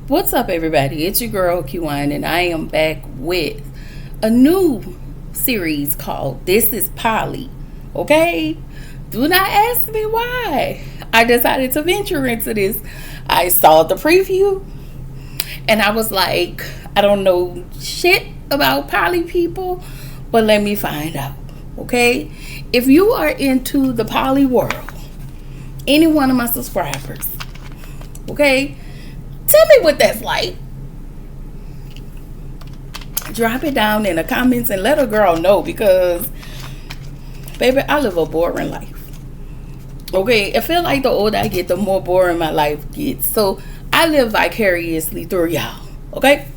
What's up, everybody? It's your girl Q1, and I am back with a new series called This is Polly. Okay? Do not ask me why I decided to venture into this. I saw the preview and I was like, I don't know shit about poly people, but let me find out. Okay? If you are into the poly world, any one of my subscribers, okay? Tell me what that's like. Drop it down in the comments and let a girl know, because, baby, I live a boring life. Okay, I feel like the older I get, the more boring my life gets. So I live vicariously through y'all. Okay.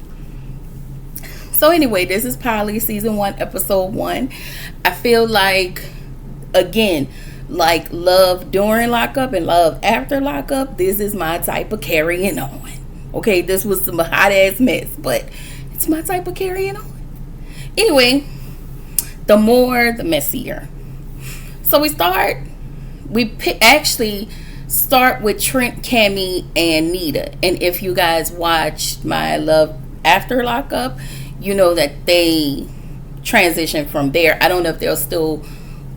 So anyway, this is Polly, season 1, episode 1. I feel like, again, like love during lockup and love after lockup, this is my type of carrying on. Okay, this was some hot ass mess, but it's my type of carrying on. Anyway, the more, the messier. So we actually start with Trent, Cammy, and Nita. And if you guys watched my love after lockup, you know that they transition from there. I don't know if they'll still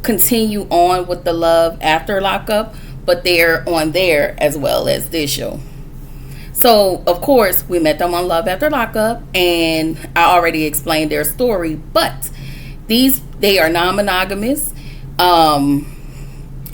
continue on with the love after lockup, but they're on there as well as this show. So, of course, we met them on Love After Lockup, and I already explained their story, but they are non-monogamous.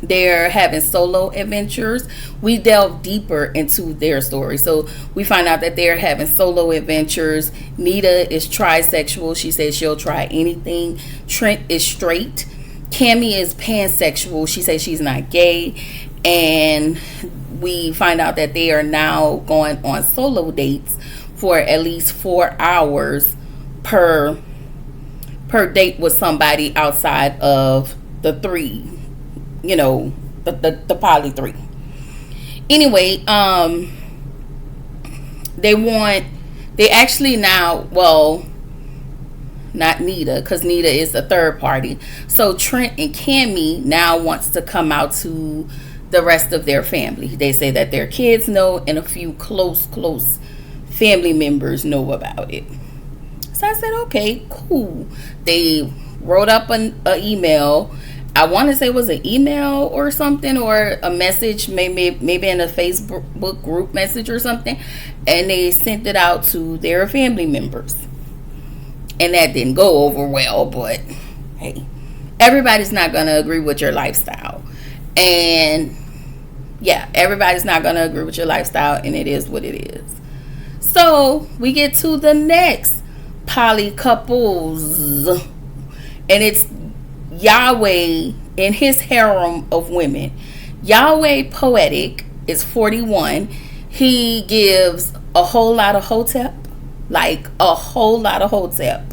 They're having solo adventures. We delve deeper into their story. So, we find out that they're having solo adventures. Nita is trisexual. She says she'll try anything. Trent is straight. Cammy is pansexual. She says she's not gay. And we find out that they are now going on solo dates for at least 4 hours per date with somebody outside of the three, you know, the poly three. Anyway, they actually now, well, not Nita, because Nita is the third party. So Trent and Cammy now wants to come out to the rest of their family. They say that their kids know, and a few close family members know about it. So I said, okay, cool. They wrote up an email. I want to say it was an email or something, or a message, maybe in a Facebook group message or something, and they sent it out to their family members. And that didn't go over well, but hey, everybody's not going to agree with your lifestyle. And yeah, everybody's not going to agree with your lifestyle, and it is what it is. So we get to the next poly couples, and it's Yahweh and his harem of women. Yahweh Poetic is 41. He gives a whole lot of hotep, like a whole lot of hotep.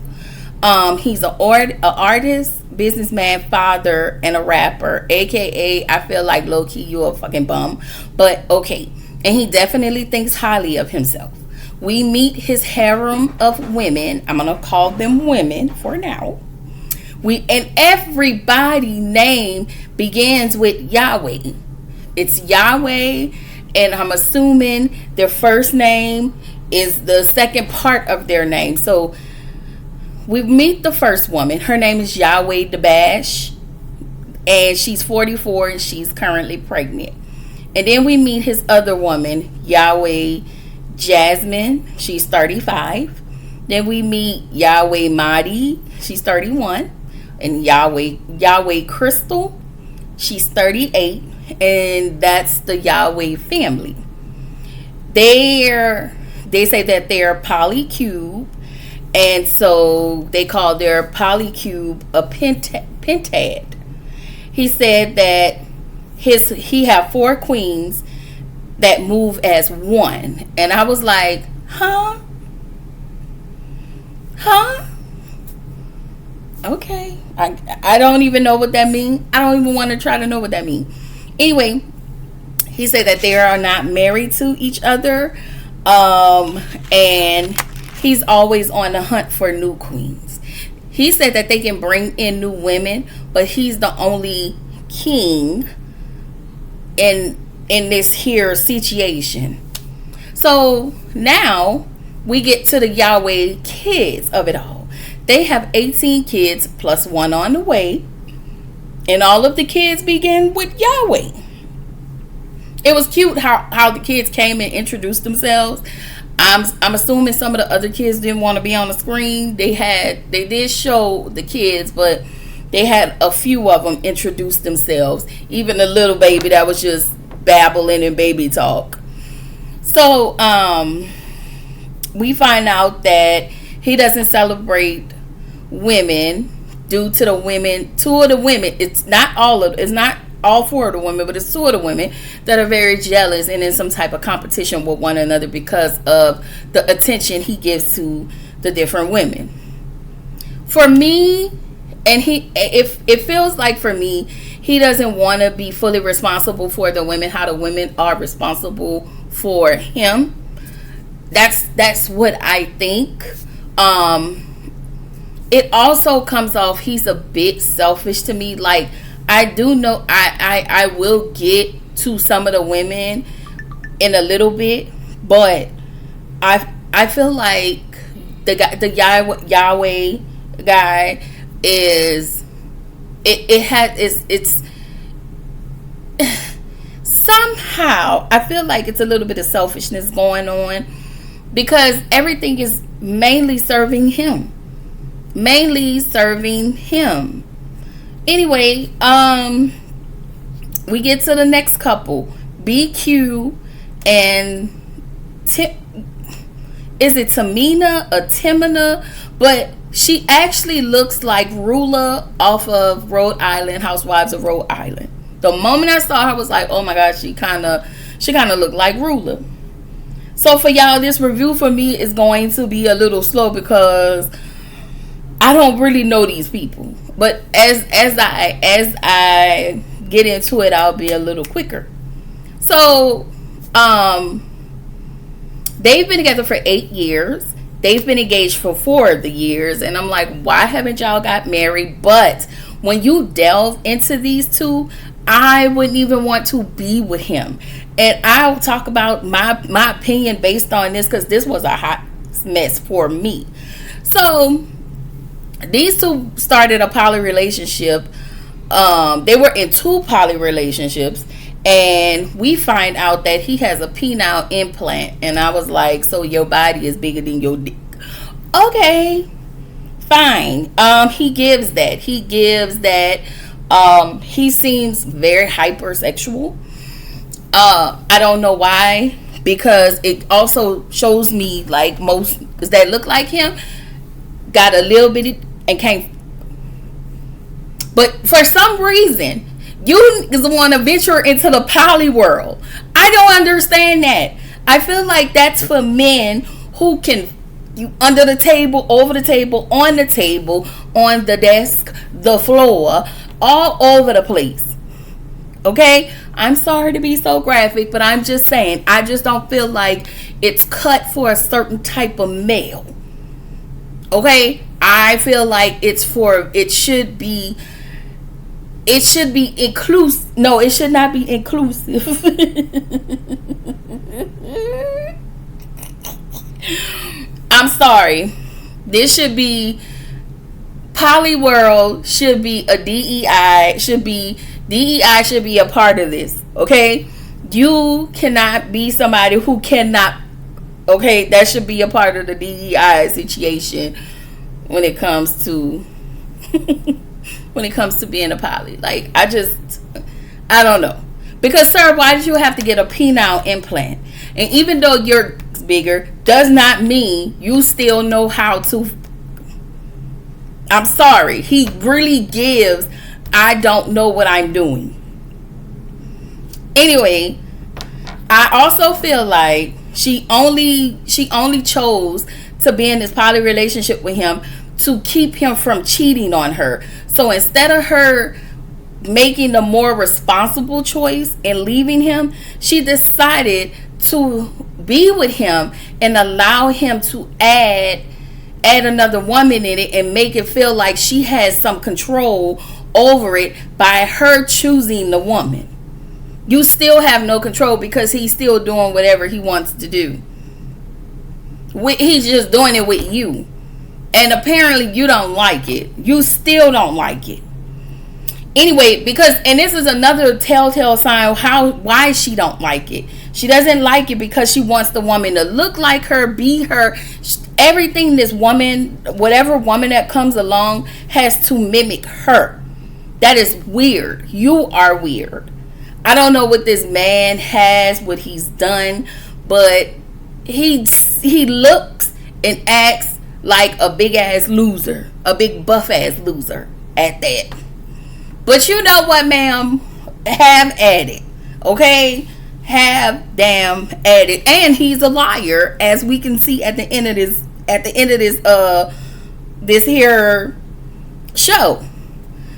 He's an artist, businessman, father, and a rapper, aka I feel like low-key you a fucking bum, but okay. And he definitely thinks highly of himself. We meet his harem of women. I'm gonna call them women for now. And everybody name begins with Yahweh. It's Yahweh, and I'm assuming their first name is the second part of their name. So we meet the first woman. Her name is Yahweh Dabash, and she's 44, and she's currently pregnant. And then we meet his other woman, Yahweh Jasmine. She's 35. Then we meet Yahweh Mahdi. She's 31. And Yahweh Crystal. She's 38. And that's the Yahweh family. They say that they're polycube. And so they call their polycube a pentad. He said that he have 4 queens that move as one. And I was like, huh? Okay. I don't even know what that means. I don't even want to try to know what that means. Anyway, he said that they are not married to each other. And he's always on the hunt for new queens. He said that they can bring in new women, but he's the only king in this here situation. So So now we get to the Yahweh kids of it all. They have 18 kids plus one on the way. And all of the kids begin with Yahweh. It was cute how the kids came and introduced themselves. I'm assuming some of the other kids didn't want to be on the screen. They did show the kids, but they had a few of them introduce themselves. Even the little baby that was just babbling and baby talk. So we find out that he doesn't celebrate women due to two of the women. It's not all four of the women, but it's two of the women that are very jealous and in some type of competition with one another because of the attention he gives to the different women. For me, and it feels like for me, he doesn't want to be fully responsible for the women, how the women are responsible for him. That's what I think. It also comes off he's a bit selfish to me. Like, I do know I will get to some of the women in a little bit, but I feel like the Yahweh guy is it's somehow I feel like it's a little bit of selfishness going on because everything is mainly serving him. Anyway, we get to the next couple, BQ and is it Tamina or Timina? But she actually looks like Rula off of Rhode Island, Housewives of Rhode Island. The moment I saw her, I was like, oh my gosh, she kind of looked like Rula. So for y'all, this review for me is going to be a little slow because I don't really know these people. But as I get into it, I'll be a little quicker. So, they've been together for 8 years. They've been engaged for 4 of the years. And I'm like, why haven't y'all got married? But when you delve into these two, I wouldn't even want to be with him. And I'll talk about my opinion based on this because this was a hot mess for me. So these two started a poly relationship. They were in 2 poly relationships, and we find out that he has a penile implant. And I was like, so your body is bigger than your dick? Okay, fine. He gives that. He seems very hypersexual. I don't know why, because it also shows me like most that look like him got a little bit and can't. But for some reason, you want to venture into the poly world. I don't understand that. I feel like that's for men who can, you under the table, over the table, on the desk, the floor, all over the place. Okay? I'm sorry to be so graphic, but I'm just saying, I just don't feel like it's cut for a certain type of male. Okay? I feel like it should be inclusive. No, it should not be inclusive. I'm sorry. This should be poly world, should be a DEI, DEI should be a part of this. Okay? You cannot be somebody who cannot. Okay, that should be a part of the DEI situation when it comes to being a poly. Like, I don't know. Because, sir, why did you have to get a penile implant? And even though you're bigger, does not mean you still know how to. I'm sorry. He really gives, I don't know what I'm doing. Anyway, I also feel like she only chose to be in this poly relationship with him to keep him from cheating on her. So instead of her making the more responsible choice and leaving him, she decided to be with him and allow him to add another woman in it and make it feel like she has some control over it by her choosing the woman. You still have no control because he's still doing whatever he wants to do. He's just doing it with you. And apparently you don't like it. You still don't like it. Anyway, and this is another telltale sign why she don't like it. She doesn't like it because she wants the woman to look like her, be her. Everything this woman, whatever woman that comes along, has to mimic her. That is weird. You are weird. I don't know what this man has, what he's done, but he looks and acts like a big ass loser, a big buff ass loser at that. But you know what, ma'am? Have at it. Okay? Have damn at it. And he's a liar, as we can see at the end of this this here show.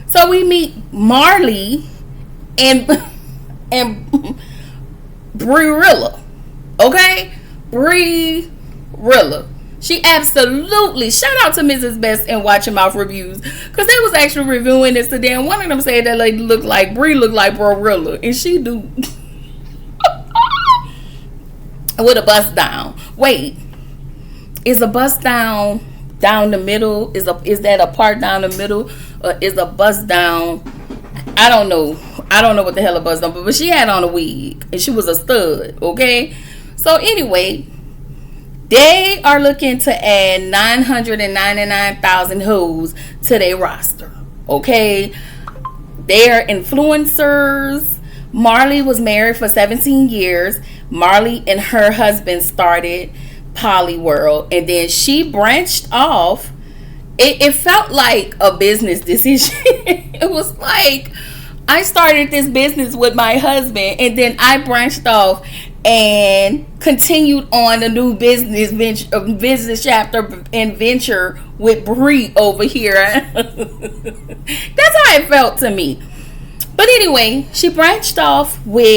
So we meet Marley and Brilla. Okay? Brilla. She absolutely, shout out to Mrs. Best and Watch Your Mouth Reviews, because they was actually reviewing this today, and one of them said that lady looked like Brie looked like Brilla, and she do. With a bust down. Wait, is a bust down the middle? Is that a part down the middle, or is a bust down? I don't know what the hell a bust down, but she had on a wig and she was a stud. Okay, so anyway. They are looking to add 999,000 hoes to their roster. Okay? They are influencers. Marley was married for 17 years. Marley and her husband started Polyworld. And then she branched off. It felt like a business decision. It was like, I started this business with my husband, and then I branched off and continued on a new business chapter and venture with Brie over here. That's how it felt to me. But anyway, she branched off from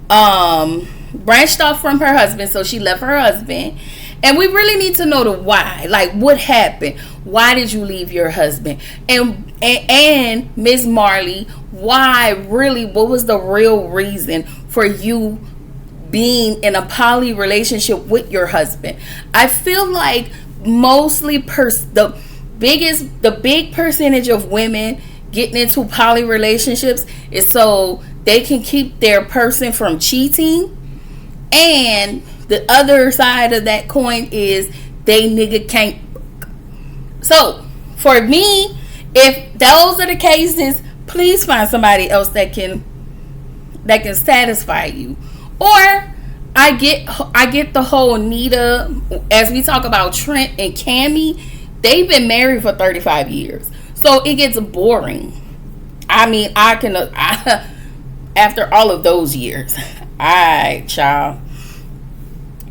her husband, so she left her husband. And we really need to know the why. Like, what happened? Why did you leave your husband? And Miss Marley, what was the real reason for you being in a poly relationship with your husband? I feel like mostly the big percentage of women getting into poly relationships is so they can keep their person from cheating, and the other side of that coin is they nigga can't. So for me, if those are the cases, please find somebody else that can satisfy you. Or I get the whole Nita, as we talk about Trent and Cammy, they've been married for 35 years. So it gets boring. I mean, after all of those years. Alright, child.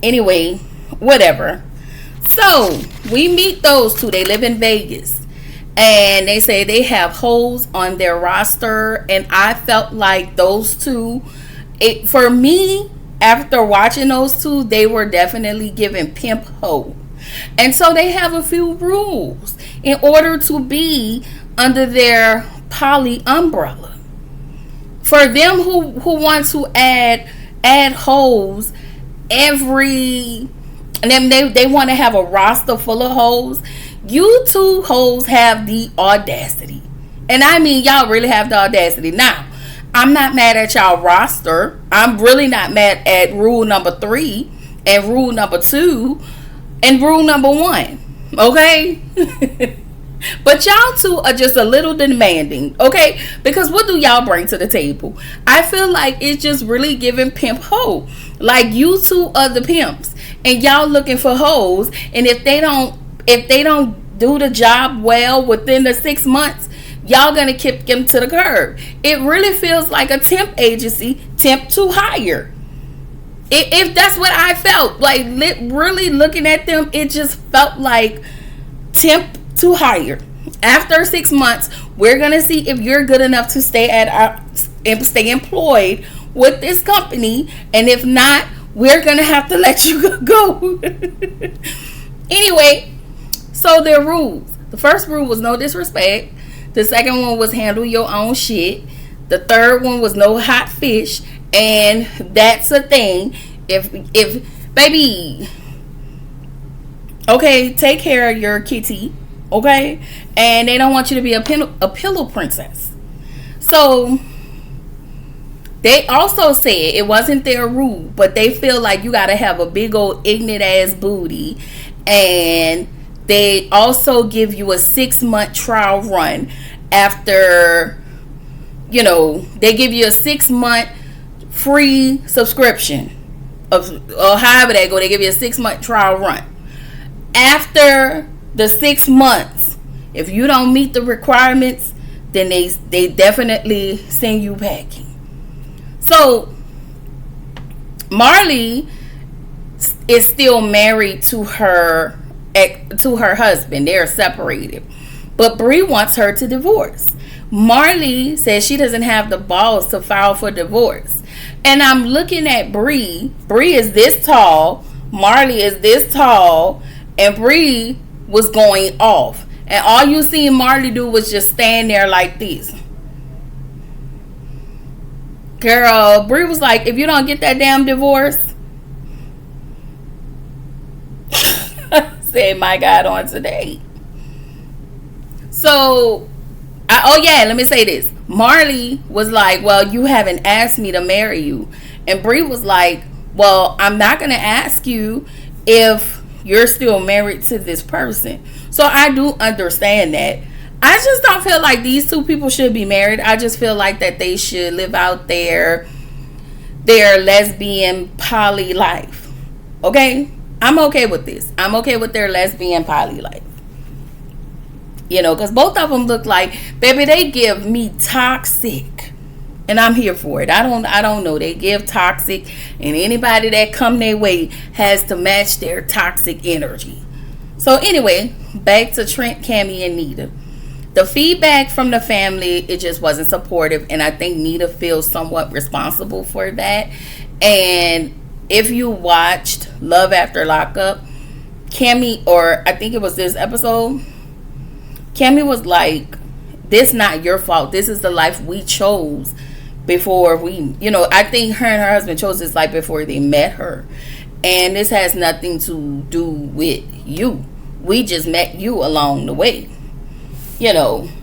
Anyway, whatever. So we meet those two. They live in Vegas. And they say they have hoes on their roster. And I felt like those two, for me, after watching those two, they were definitely given pimp hoe. And so they have a few rules in order to be under their poly umbrella. For them who want to add hoes and then they want to have a roster full of hoes, you two hoes have the audacity. And I mean, y'all really have the audacity. Now, I'm not mad at y'all roster. I'm really not mad at rule number 3 and rule number 2 and rule number 1. Okay? But y'all two are just a little demanding. Okay? Because what do y'all bring to the table? I feel like it's just really giving pimp hoe. Like, you two are the pimps and y'all looking for hoes, and if they don't do the job well within the 6 months, y'all gonna kick them to the curb. It really feels like a temp agency, temp to hire. If that's what I felt like, really looking at them, it just felt like temp to hire. After 6 months, we're gonna see if you're good enough to stay stay employed with this company, and if not, we're gonna have to let you go. Anyway, so their rules. The first rule was no disrespect. The second one was handle your own shit. The third one was no hot fish. And that's a thing. If baby, Okay, take care of your kitty. Okay, and they don't want you to be a pillow princess. So they also said it wasn't their rule, but they feel like you gotta have a big old ignorant ass booty, and they also give you a 6-month trial run after, they give you a 6-month free subscription of, or however they go. They give you a 6-month trial run. After the 6 months, if you don't meet the requirements, then they definitely send you packing. So Marley is still married to her husband. They're separated, but Bree wants her to divorce. Marley says she doesn't have the balls to file for divorce. And I'm looking at Bree. Bree is this tall. Marley is this tall. And Bree was going off. And all you seen Marley do was just stand there like this. Girl, Bree was like, if you don't get that damn divorce. Say my God on today. So, let me say this. Marley was like, well, you haven't asked me to marry you. And Bree was like, well, I'm not going to ask you if you're still married to this person. So I do understand that. I just don't feel like these two people should be married. I just feel like that they should live out their lesbian poly life. Okay? I'm okay with this. I'm okay with their lesbian poly life. Because both of them look like, baby, they give me toxic. And I'm here for it. I don't know. They give toxic, and anybody that come their way has to match their toxic energy. So anyway, back to Trent, Cammie, and Nita. The feedback from the family, it just wasn't supportive, and I think Nita feels somewhat responsible for that. And if you watched Love After Lockup, Cammie, or I think it was this episode, Cammie was like, this not your fault. This is the life we chose before we, I think her and her husband chose this life before they met her. And this has nothing to do with you. We just met you along the way.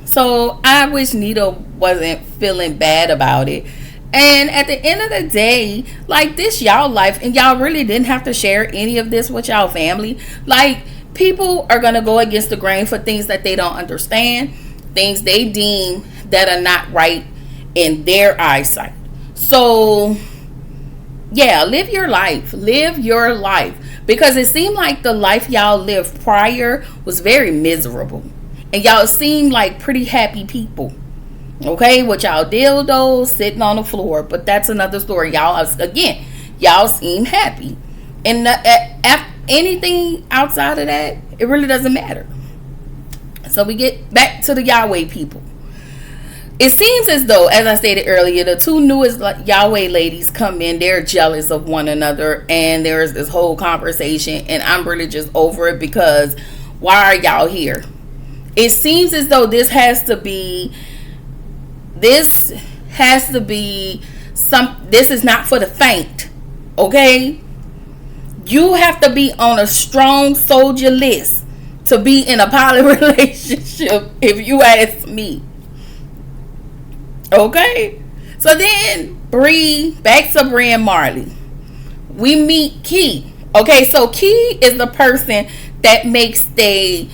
So I wish Nita wasn't feeling bad about it. And at the end of the day, like, this y'all life, and y'all really didn't have to share any of this with y'all family. Like, people are going to go against the grain for things that they don't understand, things they deem that are not right in their eyesight. So, yeah, live your life. Live your life. Because it seemed like the life y'all lived prior was very miserable. And y'all seemed like pretty happy people. Okay, with y'all dildos sitting on the floor. But that's another story. Y'all seem happy. And anything outside of that, it really doesn't matter. So we get back to the Yahweh people. It seems as though, as I stated earlier, the two newest Yahweh ladies come in. They're jealous of one another. And there's this whole conversation. And I'm really just over it, because why are y'all here? It seems as though this has to be this is not for the faint. Okay? You have to be on a strong soldier list to be in a poly relationship, if you ask me. Okay? So then back to Bree and Marley. We meet Key. Okay, so Key is the person that makes their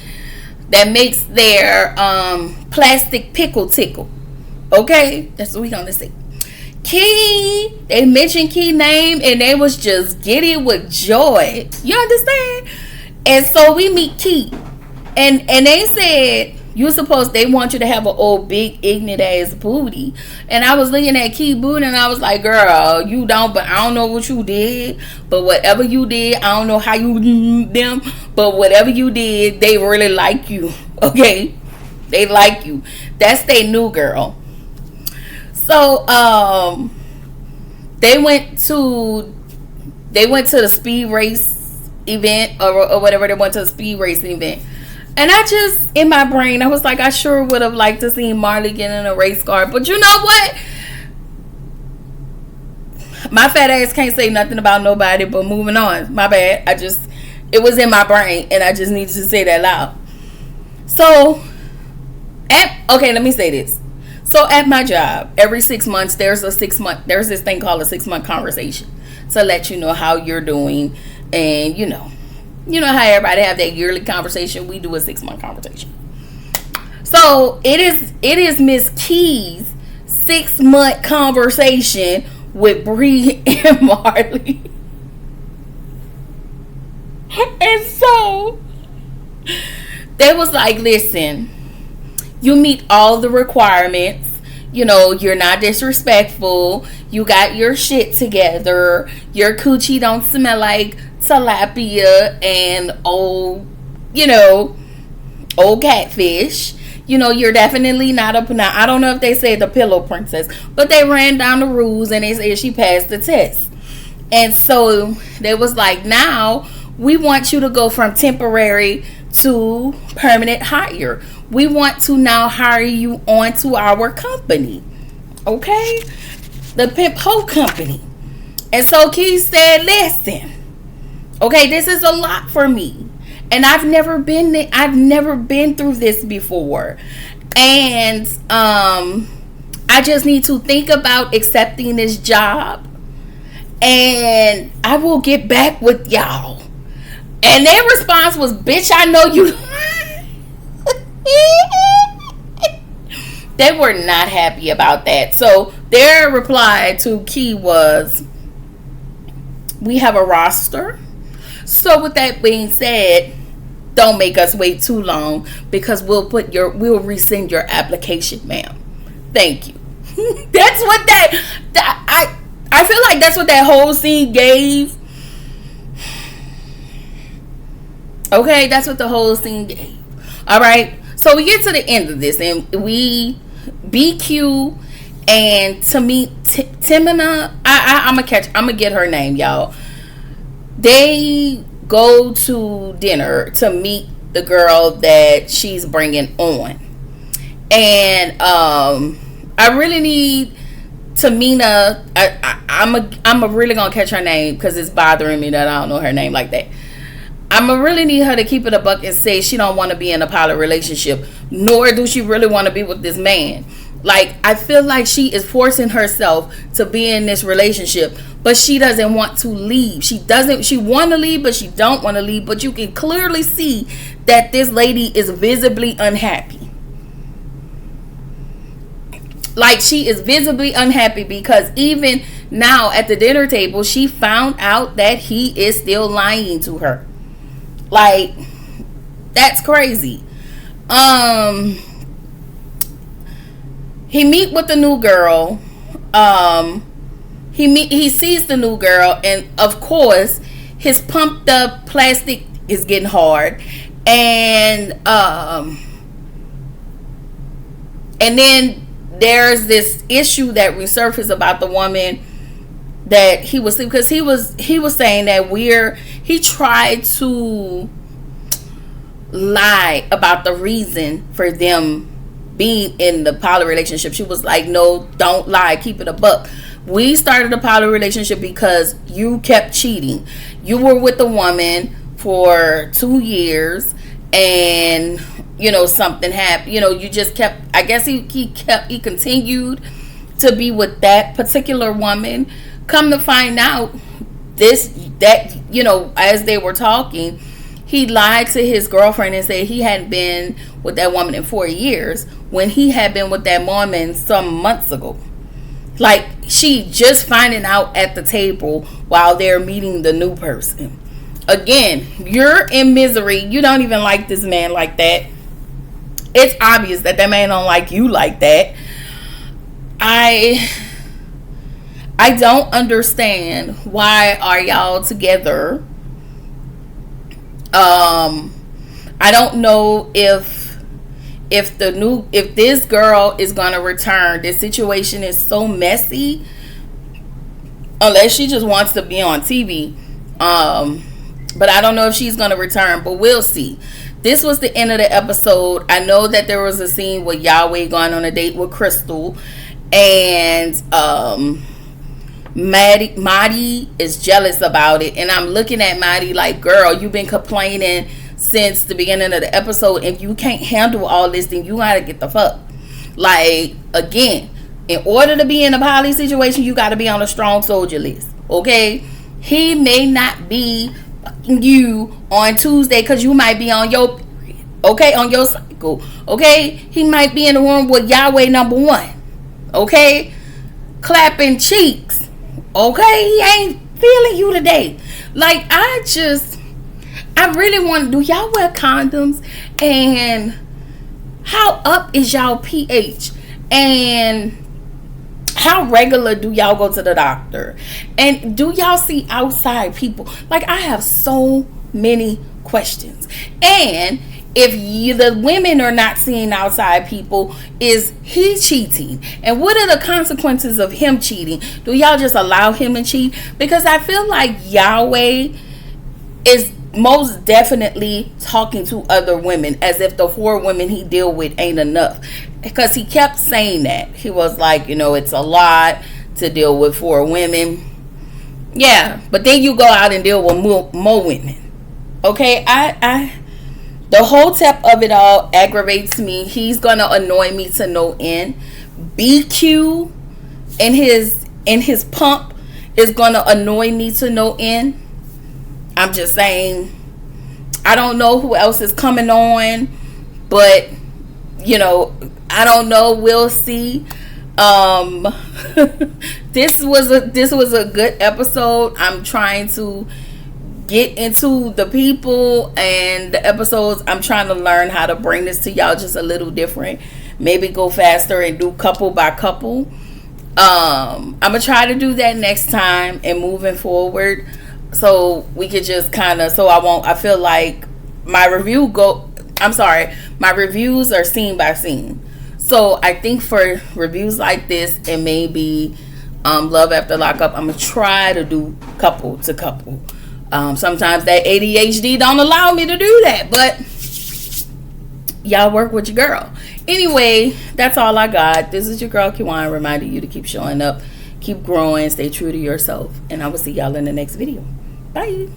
plastic pickle tickle. Okay? That's what we're gonna say. Key, they mentioned Key name and they was just giddy with joy. You understand? And so we meet Key. And they said, they want you to have an old big ignorant ass booty. And I was looking at Key booty and I was like, girl, you don't, but I don't know what you did. But whatever you did, I don't know how you them. But whatever you did, they really like you. Okay? They like you. That's they new girl. So they went to the speed race event or whatever. They went to the speed racing event. And I just, in my brain, I was like, I sure would have liked to see Marley get in a race car. But you know what? My fat ass can't say nothing about nobody, but moving on. My bad. It was in my brain, and I just needed to say that loud. So, okay, let me say this. So at my job, every 6 months there's this thing called a 6-month conversation to let you know how you're doing, and you know how everybody have that yearly conversation. We do a 6-month conversation. So it is Miss Key's 6-month conversation with Bree and Marley. And so they was like, listen, you meet all the requirements. You're not disrespectful. You got your shit together. Your coochie don't smell like tilapia and old catfish. You're definitely not up. Now, I don't know if they said the pillow princess, but they ran down the rules and they said she passed the test. And so they was like, now we want you to go from temporary to permanent hire. We want to now hire you onto our company. Okay? The Pimp Ho Company. And so Keith said, listen, okay, this is a lot for me. And I've never been through this before. And I just need to think about accepting this job. And I will get back with y'all. And their response was, bitch, I know you. They were not happy about that. So their reply to Key was, we have a roster. So with that being said, don't make us wait too long, because we'll rescind your application, ma'am. Thank you. That's what I feel like that's what that whole scene gave. Okay, that's what the whole scene gave. All right, so we get to the end of this, and BQ and Timina. I'm gonna get her name, y'all. They go to dinner to meet the girl that she's bringing on, and I really need Tamina. I'm really gonna catch her name because it's bothering me that I don't know her name like that. I'm gonna really need her to keep it a buck and say she don't want to be in a poly relationship, nor do she really want to be with this man. Like, I feel like she is forcing herself to be in this relationship, but she doesn't want to leave. She want to leave, but she don't want to leave. But you can clearly see that this lady is visibly unhappy. Like, she is visibly unhappy, because even now at the dinner table, she found out that he is still lying to her. Like, that's crazy. He meet with the new girl. He sees the new girl, and of course his pumped up plastic is getting hard, and then there's this issue that resurfaced about the woman that he was, because he was saying that he tried to lie about the reason for them being in the poly relationship. She was like, no, don't lie, keep it a buck. We started a poly relationship because you kept cheating. You were with the woman for 2 years, and something happened. You just kept, I guess he continued to be with that particular woman. Come to find out, as they were talking, he lied to his girlfriend and said he hadn't been with that woman in 4 years, when he had been with that woman some months ago. Like, she just finding out at the table while they're meeting the new person. Again, you're in misery. You don't even like this man like that. It's obvious that man don't like you like that. I don't understand, why are y'all together? I don't know if this girl is gonna return. This situation is so messy, unless she just wants to be on TV. But I don't know if she's gonna return, but we'll see. This was the end of the episode. I know that there was a scene with Yahweh going on a date with Crystal, and Maddie is jealous about it, and I'm looking at Maddie like, girl, you've been complaining since the beginning of the episode. If you can't handle all this, then you gotta get the fuck. Like, again, in order to be in a poly situation, you gotta be on a strong soldier list. Okay, he may not be fucking you on Tuesday because you might be on your period. Okay, on your cycle. Okay, he might be in the room with Yahweh number one. Okay, clapping cheeks. Okay, he ain't feeling you today. Like, I really want to, do y'all wear condoms? And how up is y'all pH? And how regular do y'all go to the doctor? And do y'all see outside people? Like, I have so many questions. And if the women are not seeing outside people, is he cheating? And what are the consequences of him cheating? Do y'all just allow him to cheat? Because I feel like Yahweh is most definitely talking to other women, as if the 4 women he deal with ain't enough. Because he kept saying that. He was like, it's a lot to deal with 4 women. Yeah, but then you go out and deal with more women. Okay, the whole tip of it all aggravates me. He's gonna annoy me to no end. BQ and his pump is gonna annoy me to no end. I'm just saying, I don't know who else is coming on, but I don't know. We'll see. This was a good episode. I'm trying to get into the people and the episodes. I'm trying to learn how to bring this to y'all just a little different. Maybe go faster and do couple by couple. I'm gonna try to do that next time and moving forward, so we could just kind of, I feel like my reviews are scene by scene. So I think for reviews like this and maybe Love After Lockup, I'm gonna try to do couple to couple. Sometimes that ADHD don't allow me to do that, but y'all work with your girl. Anyway, that's all I got. This is your girl Kiwan, reminding you to keep showing up, keep growing, stay true to yourself, and I will see y'all in the next video. Bye.